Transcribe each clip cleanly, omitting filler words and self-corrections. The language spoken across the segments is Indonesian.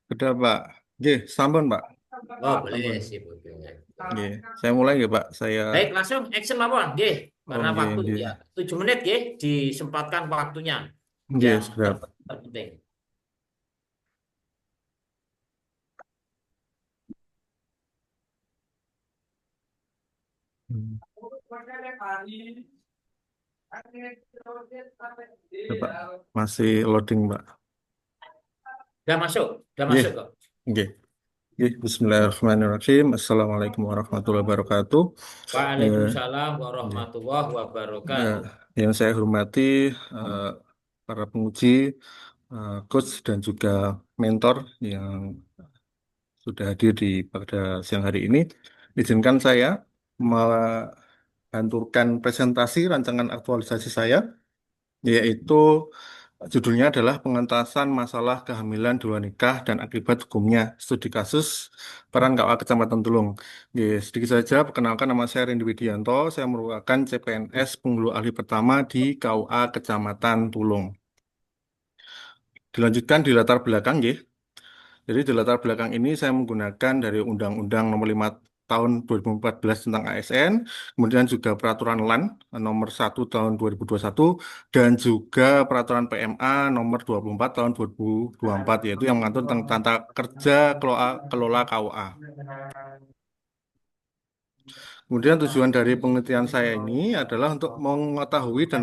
Sudah, Pak. Oke, sampun, Pak. Oh, Sampun. boleh sih, boleh. Oke, saya mulai ya, Pak. Saya, Baik, langsung action mawon, nggih. Karena oke, waktu oke. ya 7 menit nggih, disempatkan waktunya Oke, yang sudah, Pak. terpenting. Hmm. Ya, Pak. Masih loading, Pak. Udah Oke, masuk kok. oke. Oke, Bismillahirrahmanirrahim. Assalamualaikum warahmatullahi wabarakatuh. Eh, Waalaikumsalam oke. warahmatullahi Eh, wabarakatuh. yang saya hormati eh, para penguji, coach dan juga mentor yang sudah hadir pada siang hari ini. Izinkan saya menghanturkan presentasi rancangan aktualisasi saya, yaitu judulnya adalah Pengentasan Masalah Kehamilan Dua Nikah dan Akibat Hukumnya, Studi Kasus Peran KUA Kecamatan Tulung. Sedikit saja, perkenalkan nama saya Rendy Widianto, saya merupakan CPNS penghulu ahli pertama di KUA Kecamatan Tulung. Dilanjutkan di latar belakang, nggih. Jadi di latar belakang ini saya menggunakan dari Undang-Undang Nomor 5 Tahun 2014 tentang ASN, kemudian juga Peraturan LAN Nomor 1 Tahun 2021, dan juga Peraturan PMA Nomor 24 Tahun 2024, yaitu yang mengatur tentang tata kerja kelola KUA. Kemudian tujuan dari penelitian saya ini adalah untuk mengetahui dan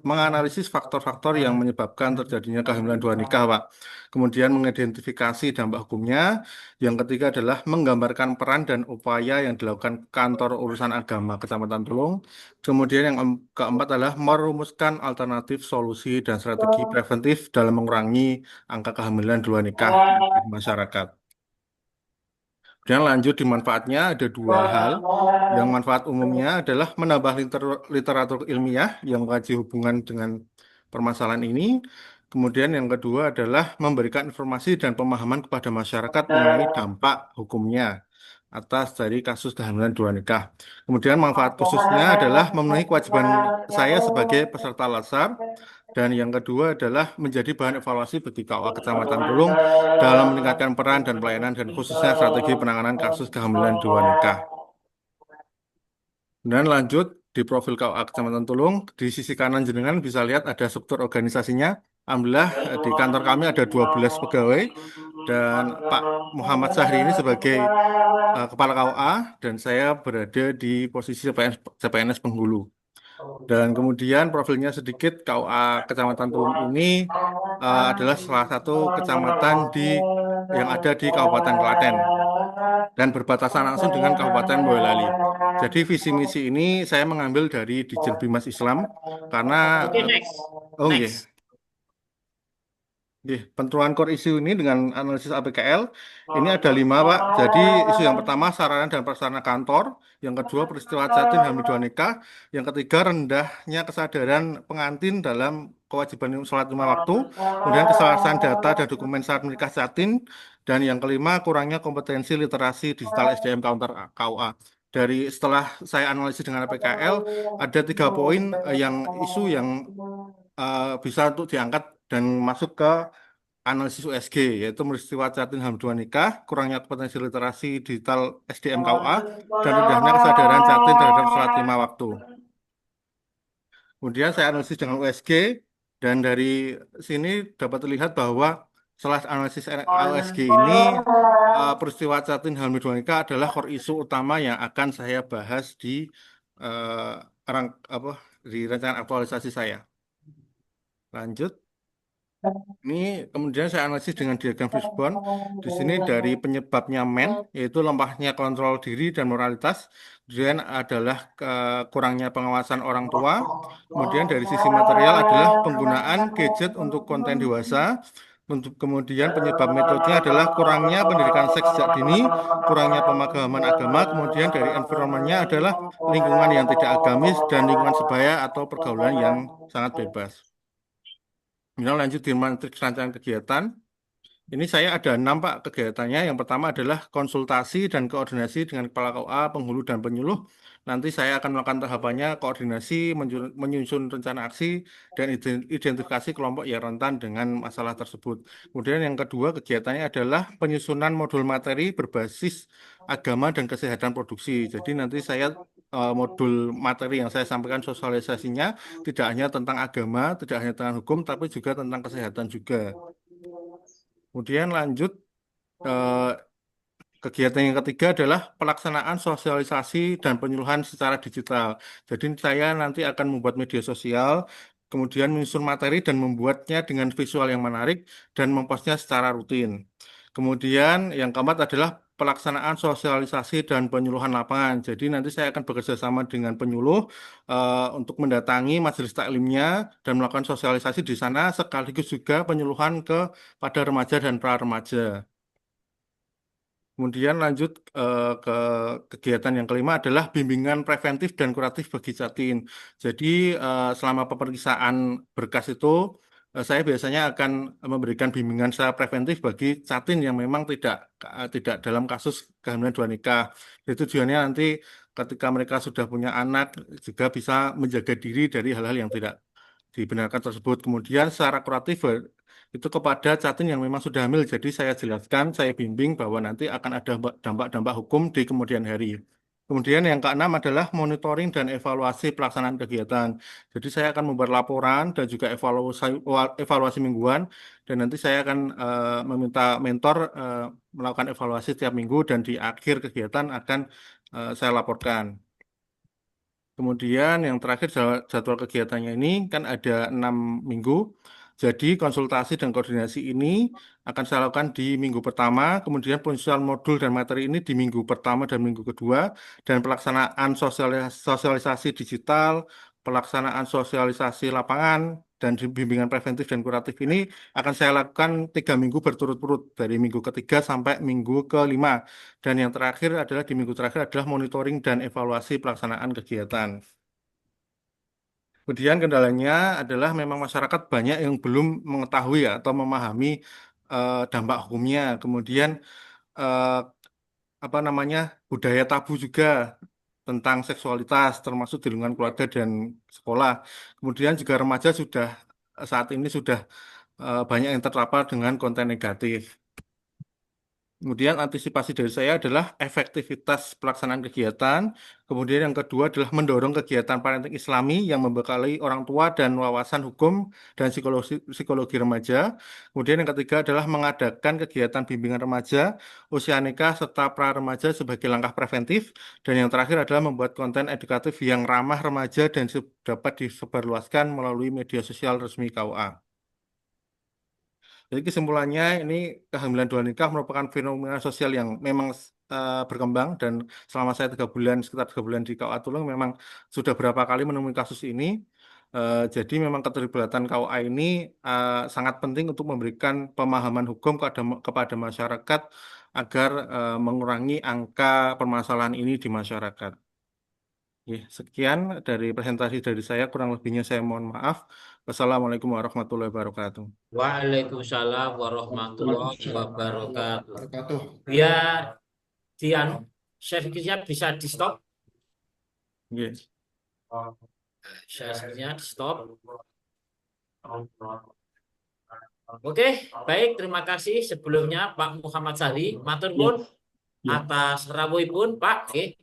menganalisis faktor-faktor yang menyebabkan terjadinya kehamilan dua nikah, Pak. Kemudian mengidentifikasi dampak hukumnya. Yang ketiga adalah menggambarkan peran dan upaya yang dilakukan Kantor Urusan Agama Kecamatan Tulung. Kemudian yang keempat adalah merumuskan alternatif solusi dan strategi preventif dalam mengurangi angka kehamilan dua nikah di masyarakat. Dan lanjut di manfaatnya ada dua hal. Yang manfaat umumnya adalah menambah literatur ilmiah yang mengkaji hubungan dengan permasalahan ini. Kemudian yang kedua adalah memberikan informasi dan pemahaman kepada masyarakat mengenai dampak hukumnya atas dari kasus kehamilan dua nikah. Kemudian manfaat khususnya adalah memenuhi kewajiban saya sebagai peserta LASAR. Dan yang kedua adalah menjadi bahan evaluasi bagi KUA Kecamatan Tulung dalam meningkatkan peran dan pelayanan dan khususnya strategi penanganan kasus kehamilan dua nikah. Dan lanjut di profil KUA Kecamatan Tulung, di sisi kanan jenengan bisa lihat ada struktur organisasinya. Alhamdulillah di kantor kami ada 12 pegawai dan Pak Muhammad Sahri ini sebagai Kepala KUA dan saya berada di posisi CPNS penghulu. Dan kemudian profilnya sedikit, KUA Kecamatan Tulung ini adalah salah satu kecamatan yang ada di Kabupaten Klaten dan berbatasan langsung dengan Kabupaten Boyolali. Jadi visi misi ini saya mengambil dari Ditjen Bimas Islam karena Oke, next. oh nggih, Next. nggih, penentuan core issue ini dengan analisis APKL ini ada 5, Pak. Jadi isu yang pertama sarana dan prasarana kantor, yang kedua peristiwa jatin hamil dua nikah, yang ketiga rendahnya kesadaran pengantin dalam kewajiban sholat lima waktu, kemudian kesalahan data dan dokumen saat menikah jatin, dan yang kelima kurangnya kompetensi literasi digital SDM counter KUA. Dari setelah saya analisis dengan APKL, ada 3 poin yang isu yang bisa untuk diangkat dan masuk ke analisis USG, yaitu peristiwa jatin ham dua nikah, kurangnya kompetensi literasi digital SDM KUA, dan rendahnya kesadaran jatin terhadap sholat lima waktu. Kemudian saya analisis dengan USG, dan dari sini dapat terlihat bahwa setelah analisis USG ini, peristiwa jatin ham dua nikah adalah core isu utama yang akan saya bahas di eh, apa, di rancangan aktualisasi saya. Lanjut. Ini kemudian saya analisis dengan diagram Fishbone. Di sini dari penyebabnya yaitu lemahnya kontrol diri dan moralitas. Kemudian adalah kurangnya pengawasan orang tua. Kemudian dari sisi material adalah penggunaan gadget untuk konten dewasa. Untuk kemudian penyebab metodenya adalah kurangnya pendidikan seks sejak dini, kurangnya pemahaman agama. Kemudian dari environmentnya adalah lingkungan yang tidak agamis dan lingkungan sebaya atau pergaulan yang sangat bebas. Kemudian lanjut di matriks rancangan kegiatan. Ini saya ada 6 Pak kegiatannya. Yang pertama adalah konsultasi dan koordinasi dengan Kepala KUA, penghulu dan penyuluh. Nanti saya akan melakukan tahapannya koordinasi, menyusun rencana aksi, dan identifikasi kelompok yang rentan dengan masalah tersebut. Kemudian yang kedua kegiatannya adalah penyusunan modul materi berbasis agama dan kesehatan produksi. Jadi nanti saya modul materi yang saya sampaikan sosialisasinya tidak hanya tentang agama, tidak hanya tentang hukum, tapi juga tentang kesehatan juga. Kemudian lanjut eh, kegiatan yang ketiga adalah pelaksanaan sosialisasi dan penyuluhan secara digital. Jadi saya nanti akan membuat media sosial, kemudian menyusun materi dan membuatnya dengan visual yang menarik dan mempostnya secara rutin. Kemudian yang keempat adalah pelaksanaan sosialisasi dan penyuluhan lapangan. Jadi nanti saya akan bekerja sama dengan penyuluh untuk mendatangi majelis taklimnya dan melakukan sosialisasi di sana sekaligus juga penyuluhan pada remaja dan pra remaja. Kemudian lanjut ke kegiatan yang kelima adalah bimbingan preventif dan kuratif bagi Jatin. Jadi selama pemeriksaan berkas itu saya biasanya akan memberikan bimbingan secara preventif bagi Jatin yang memang tidak dalam kasus kehamilan dua nikah. Jadi tujuannya nanti ketika mereka sudah punya anak juga bisa menjaga diri dari hal-hal yang tidak dibenarkan tersebut. Kemudian secara kuratif itu kepada Catin yang memang sudah hamil. Jadi saya jelaskan, saya bimbing bahwa nanti akan ada dampak-dampak hukum di kemudian hari. Kemudian yang keenam adalah monitoring dan evaluasi pelaksanaan kegiatan. Jadi saya akan membuat laporan dan juga evaluasi mingguan dan nanti saya akan meminta mentor melakukan evaluasi tiap minggu dan di akhir kegiatan akan saya laporkan. Kemudian yang terakhir jadwal kegiatannya ini kan ada 6 minggu. Jadi konsultasi dan koordinasi ini akan saya lakukan di minggu pertama, kemudian penyusunan modul dan materi ini di minggu pertama dan minggu kedua, dan pelaksanaan sosialisasi digital, pelaksanaan sosialisasi lapangan, dan bimbingan preventif dan kuratif ini akan saya lakukan 3 minggu berturut-turut dari minggu ketiga sampai minggu kelima. Dan yang terakhir adalah di minggu terakhir adalah monitoring dan evaluasi pelaksanaan kegiatan. Kemudian kendalanya adalah memang masyarakat banyak yang belum mengetahui ya, atau memahami dampak hukumnya. Kemudian eh, apa namanya budaya tabu juga tentang seksualitas termasuk di lingkungan keluarga dan sekolah. Kemudian juga remaja sudah saat ini sudah banyak yang terpapar dengan konten negatif. Kemudian antisipasi dari saya adalah efektivitas pelaksanaan kegiatan. Kemudian yang kedua adalah mendorong kegiatan parenting Islami yang membekali orang tua dan wawasan hukum dan psikologi remaja. Kemudian yang ketiga adalah mengadakan kegiatan bimbingan remaja, usia nikah serta pra remaja sebagai langkah preventif. Dan yang terakhir adalah membuat konten edukatif yang ramah remaja dan dapat disebarluaskan melalui media sosial resmi KUA. Jadi kesimpulannya ini kehamilan dua nikah merupakan fenomena sosial yang memang berkembang dan selama saya 3 bulan sekitar 3 bulan di KUA Tulung memang sudah berapa kali menemui kasus ini. Jadi memang keterlibatan KUA ini sangat penting untuk memberikan pemahaman hukum kepada masyarakat agar mengurangi angka permasalahan ini di masyarakat. Ya, sekian dari presentasi dari saya, kurang lebihnya saya mohon maaf. Wassalamualaikum warahmatullahi wabarakatuh. Waalaikumsalam warahmatullahi Waalaikumsalam warahmatullahi wabarakatuh. wabarakatuh. Biar Dian, servisnya bisa di stop. Yes. Servisnya di stop. Oke, baik. Terima kasih sebelumnya Pak Muhammad Sari. Matur Ya, nuwun ya. atas rawuhipun Pak. Oke.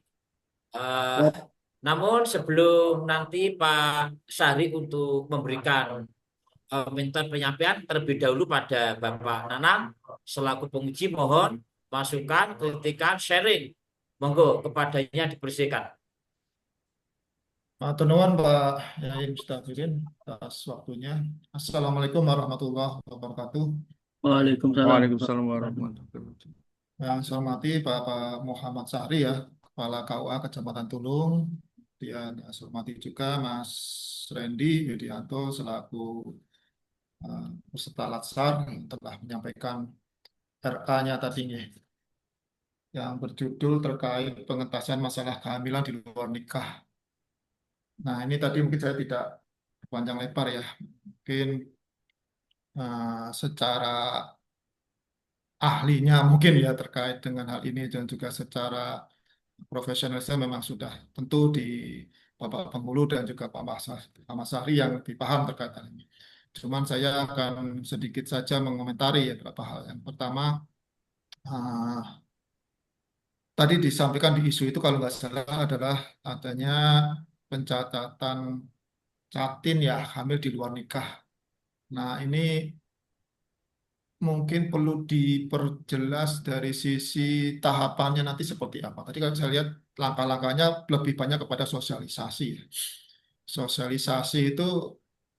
Eh, namun sebelum nanti Pak Sari untuk memberikan mentor penyampaian terlebih dahulu pada Bapak Nanang selaku penguji mohon masukan, kritikan, sharing. Monggo kepadanya dipersilakan. Matur nuwun Pak Yain Mustafirin atas waktunya. Assalamualaikum warahmatullahi wabarakatuh. Waalaikumsalam. Waalaikumsalam warahmatullahi wabarakatuh. Yang saya hormati Bapak Muhammad Sahri ya, Kepala KUA Kecamatan Tulung. Dan saya hormati juga Mas Randy Widianto selaku peserta Latsar yang telah menyampaikan RA-nya tadi nih, yang berjudul terkait pengentasan masalah kehamilan di luar nikah. Nah, ini tadi mungkin saya tidak panjang lebar ya. Mungkin secara ahlinya mungkin ya terkait dengan hal ini dan juga secara profesionalisme memang sudah tentu di Bapak Penghulu dan juga Pak Mas Sahri yang lebih paham terkait hal ini. Cuman saya akan sedikit saja mengomentari ya beberapa hal. Yang pertama, ah, tadi disampaikan di isu itu kalau nggak salah adalah adanya pencatatan Jatim ya hamil di luar nikah. Nah, ini mungkin perlu diperjelas dari sisi tahapannya nanti seperti apa. Tadi kalau saya lihat langkah-langkahnya lebih banyak kepada sosialisasi. Sosialisasi itu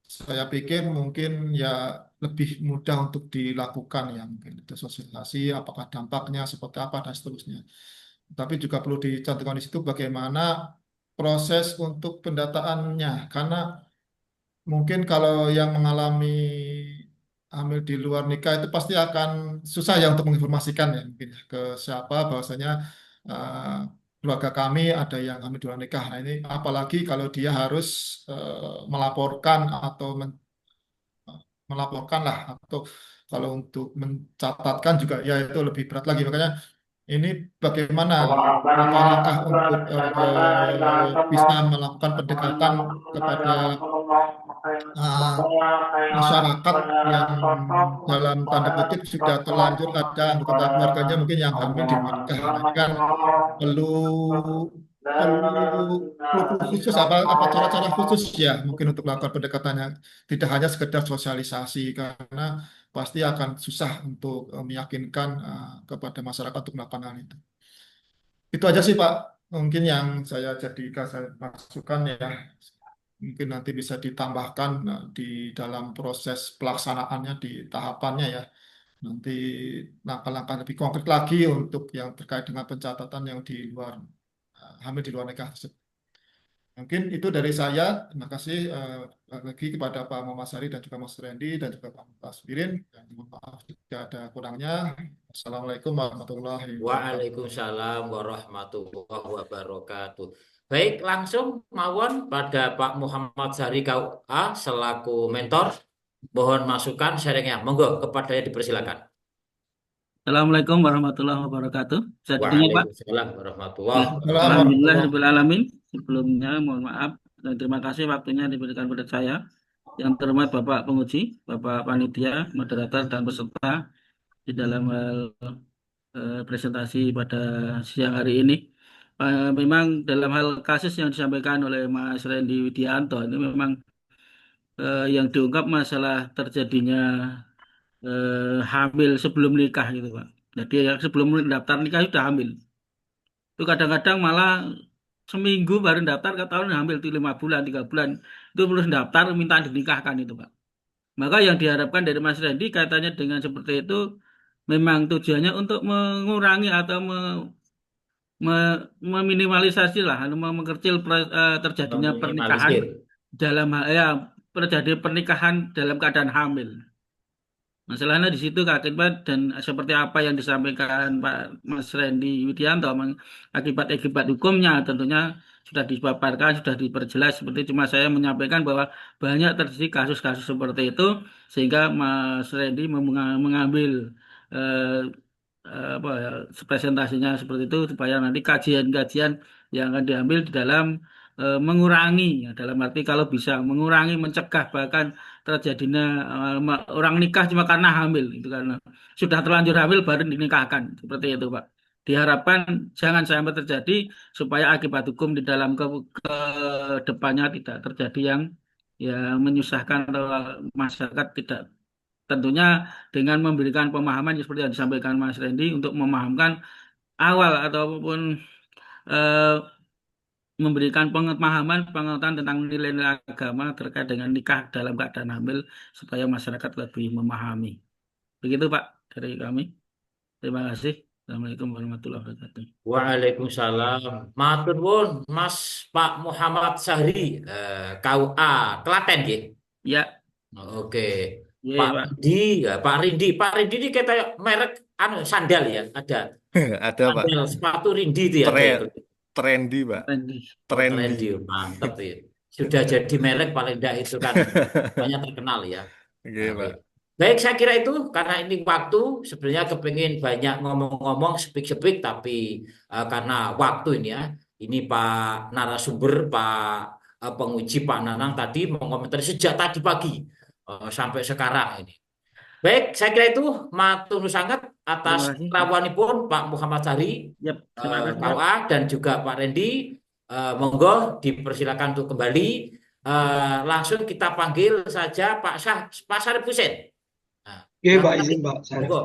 saya pikir mungkin ya lebih mudah untuk dilakukan ya mungkin itu sosialisasi apakah dampaknya seperti apa dan seterusnya. Tapi juga perlu dicantumkan di situ bagaimana proses untuk pendataannya karena mungkin kalau yang mengalami hamil di luar nikah itu pasti akan susah ya untuk menginformasikan ya mungkin ya, ke siapa bahwasanya eh, keluarga kami ada yang hamil di luar nikah. Nah ini apalagi kalau dia harus melaporkan atau melaporkan lah atau kalau untuk mencatatkan juga ya itu lebih berat lagi. Makanya ini bagaimana langkah-langkah untuk bisa melakukan pendekatan kepada uh, masyarakat yang dalam tanda kutip sudah terlanjur ada anggota keluarganya mungkin yang hamil di luar nikah. Nah, ini kan perlu perlu perlu khusus apa cara-cara khusus ya mungkin untuk melakukan pendekatannya tidak hanya sekedar sosialisasi karena pasti akan susah untuk meyakinkan kepada masyarakat untuk melakukan hal itu. Itu aja sih Pak mungkin yang saya masukkan ya. Mungkin nanti bisa ditambahkan di dalam proses pelaksanaannya, di tahapannya ya. Nanti langkah-langkah lebih konkret lagi untuk yang terkait dengan pencatatan yang di luar, hamil di luar nikah tersebut. Mungkin itu dari saya. Terima kasih lagi kepada Pak Muhammad Sari dan juga Mas Randy dan juga Pak Tasbirin. Dan mohon maaf jika ada kurangnya. Assalamualaikum warahmatullahi wabarakatuh. Waalaikumsalam warahmatullahi wabarakatuh. Baik, langsung mawon pada Pak Muhammad Sari KUA selaku mentor. Mohon masukan sharingnya. Monggo kepadanya dipersilakan. Assalamualaikum warahmatullahi wabarakatuh. Bisa didengar, Pak? Waalaikumsalam warahmatullahi Ya, Assalamualaikum wabarakatuh. Alhamdulillah warahmatullahi rabbil alamin. Sebelumnya mohon maaf dan terima kasih waktunya diberikan pada saya. Yang terhormat Bapak penguji, Bapak panitia, moderator dan peserta di dalam hal presentasi pada siang hari ini. Memang dalam hal kasus yang disampaikan oleh Mas Randy Widianto ini memang yang diungkap masalah terjadinya hamil sebelum nikah gitu Pak. Jadi ya, sebelum daftar nikah sudah hamil. Itu kadang-kadang malah seminggu baru daftar ketahuan hamil itu 5 bulan, 3 bulan. Itu belum daftar minta dinikahkan itu Pak. Maka yang diharapkan dari Mas Randy kaitannya dengan seperti itu memang tujuannya untuk mengurangi atau meminimalisasi lah, mengecil terjadinya pernikahan Meminimalisir. dalam ya terjadi pernikahan dalam keadaan hamil. Masalahnya di situ Kak Akibat dan seperti apa yang disampaikan Pak Mas Randy Widianto, akibat-akibat hukumnya tentunya sudah dipaparkan, sudah diperjelas seperti cuma saya menyampaikan bahwa banyak terjadi kasus-kasus seperti itu sehingga Mas Randy mengambil eh, apa ya, presentasinya seperti itu supaya nanti kajian-kajian yang akan diambil di dalam mengurangi ya, dalam arti kalau bisa mengurangi mencegah bahkan terjadinya orang nikah cuma karena hamil itu karena sudah terlanjur hamil baru dinikahkan seperti itu Pak. Diharapkan jangan sampai terjadi supaya akibat hukum di dalam ke depannya tidak terjadi yang ya menyusahkan atau masyarakat tidak tentunya dengan memberikan pemahaman seperti yang disampaikan Mas Randy untuk memahamkan awal ataupun eh, memberikan pemahaman pengetahuan tentang nilai-nilai agama terkait dengan nikah dalam keadaan hamil supaya masyarakat lebih memahami. Begitu Pak dari kami. Terima kasih. Assalamualaikum warahmatullahi wabarakatuh. Waalaikumsalam. Matur nuwun Mas Pak Muhammad Sahri KUA Klaten nggih. Ya, Oke. iya Pak Pak. Rindi ya, Pak Rindi. Pak Rindi ini kita merek anu sandal ya, ada Ada Pak, sandal sepatu Rindi itu ya, ada Tre- itu. trendy Pak, Randy. Oh, trendy. trendy, mantep ya. Sudah jadi merek paling enggak itu kan banyak terkenal ya. Oke Oke. Pak. Baik, saya kira itu karena ini waktu sebenarnya kepingin banyak ngomong-ngomong, speak-speak, tapi karena waktu ini ya, ini Pak narasumber, Pak penguji Pak Nanang tadi mengomentari sejak tadi pagi sampai sekarang ini. Baik, saya kira itu matur sangat Terima atas kasih. rawuhanipun Pak Muhammad Sari, Yap, terima kasih. KUA dan juga Pak Randy. Monggo dipersilakan untuk kembali. Langsung kita panggil saja Pak Syarif Hussein. Nah, Oke, Pak, izin Pak. monggo.